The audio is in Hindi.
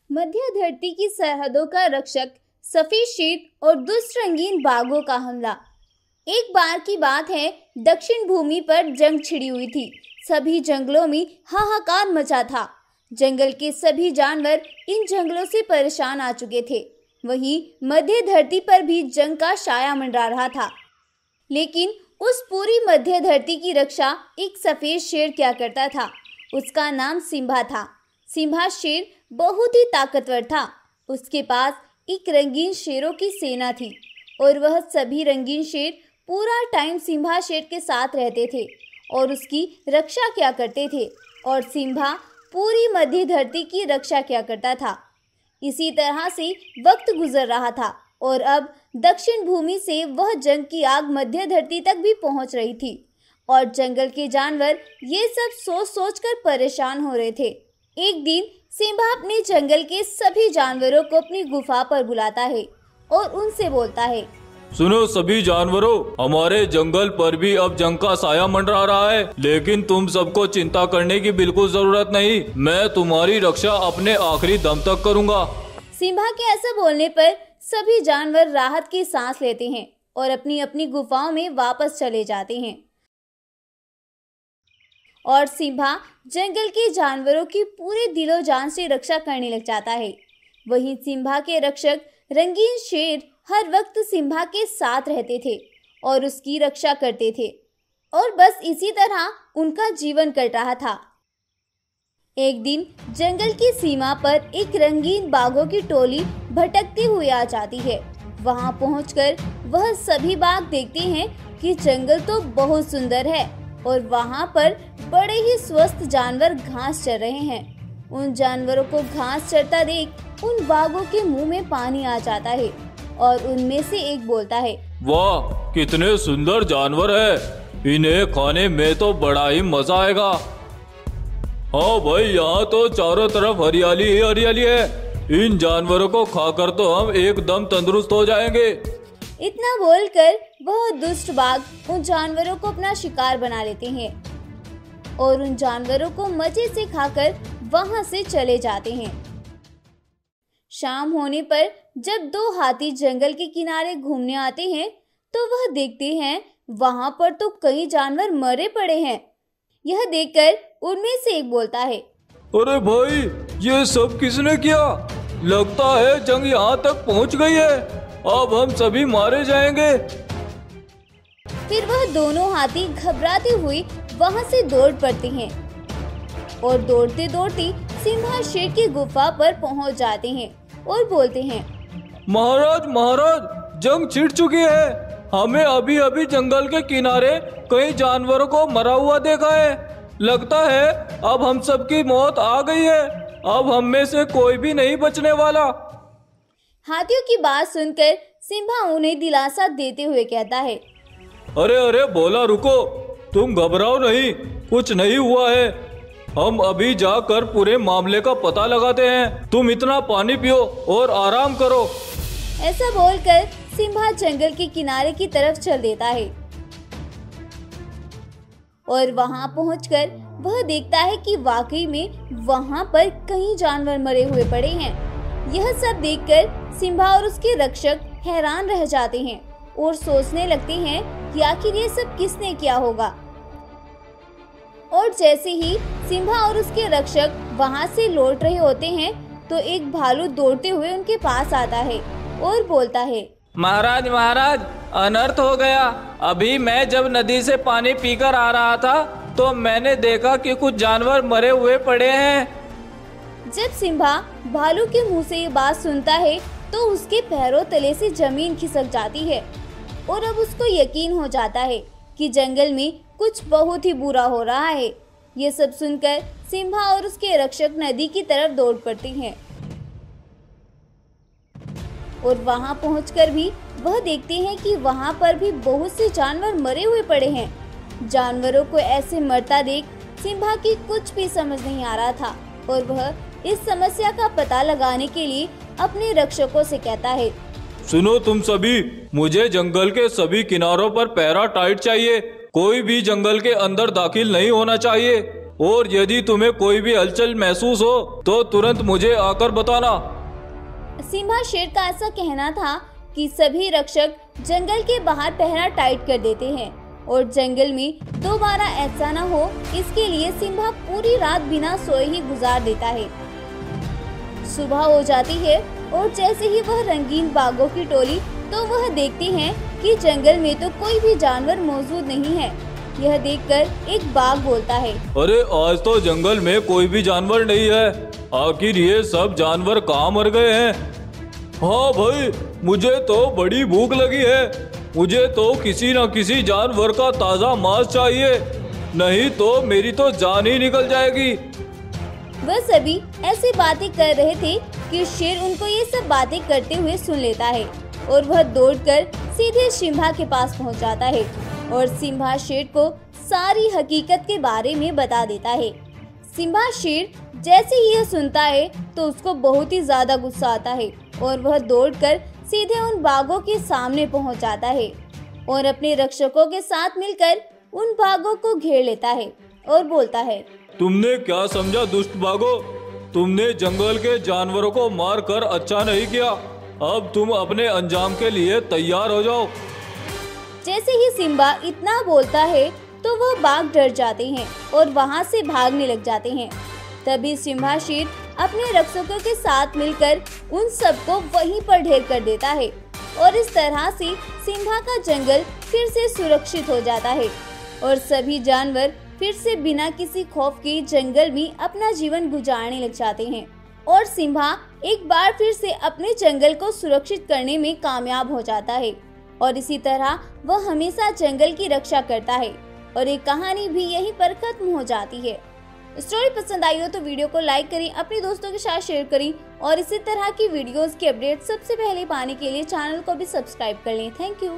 मध्य धरती की सरहदों का रक्षक, सफेद शेर और दुष्ट रंगीन बाघों का हमला। एक बार की बात है, दक्षिण भूमि पर जंग छिड़ी हुई थी। सभी जंगलों में हाहाकार मचा था। जंगल के सभी जानवर इन जंगलों से परेशान आ चुके थे। वहीं मध्य धरती पर भी जंग का साया मंडरा रहा था। लेकिन उस पूरी मध्य धरती की रक्षा एक सफेद शेर क्या करता था। उसका नाम सिम्बा था। सिम्बा शेर बहुत ही ताकतवर था। उसके पास एक रंगीन शेरों की सेना थी और वह सभी रंगीन शेर पूरा टाइम सिम्बा शेर के साथ रहते थे और उसकी रक्षा किया करते थे। और सिम्बा पूरी मध्य धरती की रक्षा किया करता था। इसी तरह से वक्त गुजर रहा था और अब दक्षिण भूमि से वह जंग की आग मध्य धरती तक भी पहुंच रही थी और जंगल के जानवर ये सब सोच सोच कर परेशान हो रहे थे। एक दिन सिम्बा अपने जंगल के सभी जानवरों को अपनी गुफा पर बुलाता है और उनसे बोलता है, सुनो सभी जानवरों, हमारे जंगल पर भी अब जंग का साया मंडरा रहा है, लेकिन तुम सबको चिंता करने की बिल्कुल जरूरत नहीं। मैं तुम्हारी रक्षा अपने आखिरी दम तक करूंगा। सिम्बा के ऐसा बोलने पर सभी जानवर राहत की सांस लेते हैं और अपनी अपनी गुफाओं में वापस चले जाते हैं। और सिम्बा जंगल के जानवरों की पूरे दिलो जान से रक्षा करने लग जाता है। वहीं सिम्बा के रक्षक रंगीन शेर हर वक्त सिम्बा के साथ रहते थे और उसकी रक्षा करते थे और बस इसी तरह उनका जीवन कट रहा था। एक दिन जंगल की सीमा पर एक रंगीन बाघों की टोली भटकती हुई आ जाती है। वहां पहुंचकर वह सभी बाघ देखते हैं कि जंगल तो बहुत सुंदर है और वहां पर बड़े ही स्वस्थ जानवर घास चर रहे हैं। उन जानवरों को घास चरता देख उन बाघों के मुंह में पानी आ जाता है और उनमें से एक बोलता है, वाह कितने सुंदर जानवर है, इन्हें खाने में तो बड़ा ही मजा आएगा। हाँ भाई, यहाँ तो चारों तरफ हरियाली ही हरियाली है। इन जानवरों को खाकर तो हम एकदम तंदुरुस्त हो जाएंगे। इतना बोलकर वह दुष्ट बाघ उन जानवरों को अपना शिकार बना लेते हैं और उन जानवरों को मजे से खाकर वहां से चले जाते हैं। शाम होने पर जब दो हाथी जंगल के किनारे घूमने आते हैं तो वह देखते हैं वहां पर तो कई जानवर मरे पड़े हैं। यह देखकर उनमें से एक बोलता है, अरे भाई, ये सब किसने किया? लगता है जंग यहाँ तक पहुँच गई है। अब हम सभी मारे जाएंगे। फिर वह दोनों हाथी घबराते हुए वहां से दौड़ पड़ते हैं और दौड़ते दौड़ते सिम्बा शेर की गुफा पर पहुंच जाते हैं और बोलते हैं, महाराज महाराज, जंग छिड़ चुकी है। हमें अभी अभी जंगल के किनारे कई जानवरों को मरा हुआ देखा है। लगता है अब हम सबकी मौत आ गई है। अब हम में से कोई भी नहीं बचने वाला। हाथियों की बात सुनकर सिम्बा उन्हें दिलासा देते हुए कहता है, अरे अरे बोला, रुको, तुम घबराओ नहीं, कुछ नहीं हुआ है। हम अभी जाकर पूरे मामले का पता लगाते हैं। तुम इतना पानी पियो और आराम करो। ऐसा बोलकर सिम्बा जंगल के किनारे की तरफ चल देता है और वहां पहुंचकर वह देखता है कि वाकई में वहां पर कई जानवर मरे हुए पड़े हैं। यह सब देखकर सिम्बा और उसके रक्षक हैरान रह जाते हैं और सोचने लगते हैं कि आखिर ये सब किसने किया होगा। और जैसे ही सिम्बा और उसके रक्षक वहां से लौट रहे होते हैं तो एक भालू दौड़ते हुए उनके पास आता है और बोलता है, महाराज महाराज, अनर्थ हो गया। अभी मैं जब नदी से पानी पीकर आ रहा था तो मैंने देखा कि कुछ जानवर मरे हुए पड़े हैं। जब सिम्बा भालू के मुंह से ये बात सुनता है तो उसके पैरों तले से जमीन खिसक जाती है और अब उसको यकीन हो जाता है कि जंगल में कुछ बहुत ही बुरा हो रहा है। ये सब सुनकर सिम्बा और उसके रक्षक नदी की तरफ दौड़ पड़ते हैं और वहां पहुंचकर भी वह देखते हैं कि वहां पर भी बहुत से जानवर मरे हुए पड़े हैं। जानवरों को ऐसे मरता देख सिम्बा की कुछ भी समझ नहीं आ रहा था और वह इस समस्या का पता लगाने के लिए अपने रक्षकों से कहता है, सुनो तुम सभी, मुझे जंगल के सभी किनारों पर पहरा टाइट चाहिए। कोई भी जंगल के अंदर दाखिल नहीं होना चाहिए। और यदि तुम्हें कोई भी हलचल महसूस हो तो तुरंत मुझे आकर बताना। सिम्हा शेर का ऐसा कहना था कि सभी रक्षक जंगल के बाहर पहरा टाइट कर देते हैं और जंगल में दोबारा ऐसा न हो इसके लिए सिम्हा पूरी रात बिना सोए ही गुजार देता है। सुबह हो जाती है और जैसे ही वह रंगीन बाघों की टोली तो वह देखते हैं कि जंगल में तो कोई भी जानवर मौजूद नहीं है। यह देखकर एक बाघ बोलता है, अरे आज तो जंगल में कोई भी जानवर नहीं है। आखिर ये सब जानवर कहाँ मर गए हैं? हाँ भाई, मुझे तो बड़ी भूख लगी है। मुझे तो किसी न किसी जानवर का ताज़ा मांस चाहिए, नहीं तो मेरी तो जान ही निकल जाएगी। वह सभी ऐसी बातें कर रहे थे कि शेर उनको ये सब बातें करते हुए सुन लेता है और वह दौड़कर सीधे सिम्हा के पास पहुंच जाता है और सिम्हा शेर को सारी हकीकत के बारे में बता देता है। सिम्हा शेर जैसे ही यह सुनता है तो उसको बहुत ही ज्यादा गुस्सा आता है और वह दौड़कर सीधे उन बाघों के सामने पहुंच जाता है और अपने रक्षकों के साथ मिलकर उन बाघों को घेर लेता है और बोलता है, तुमने क्या समझा दुष्ट बाघों? तुमने जंगल के जानवरों को मार कर अच्छा नहीं किया। अब तुम अपने अंजाम के लिए तैयार हो जाओ। जैसे ही सिम्बा इतना बोलता है तो वह बाघ डर जाते हैं और वहां से भागने लग जाते हैं। तभी सिम्हा शेर अपने रक्षकों के साथ मिलकर उन सबको वहीं पर ढेर कर देता है और इस तरह से सिम्हा का जंगल फिर से सुरक्षित हो जाता है और सभी जानवर फिर से बिना किसी खौफ के जंगल में अपना जीवन गुजारने लग जाते हैं और सिम्हा एक बार फिर से अपने जंगल को सुरक्षित करने में कामयाब हो जाता है और इसी तरह वह हमेशा जंगल की रक्षा करता है और ये कहानी भी यहीं पर खत्म हो जाती है। स्टोरी पसंद आई हो तो वीडियो को लाइक करें, अपने दोस्तों के साथ शेयर करें और इसी तरह की वीडियोस की अपडेट सबसे पहले पाने के लिए चैनल को भी सब्सक्राइब कर लें। Thank you.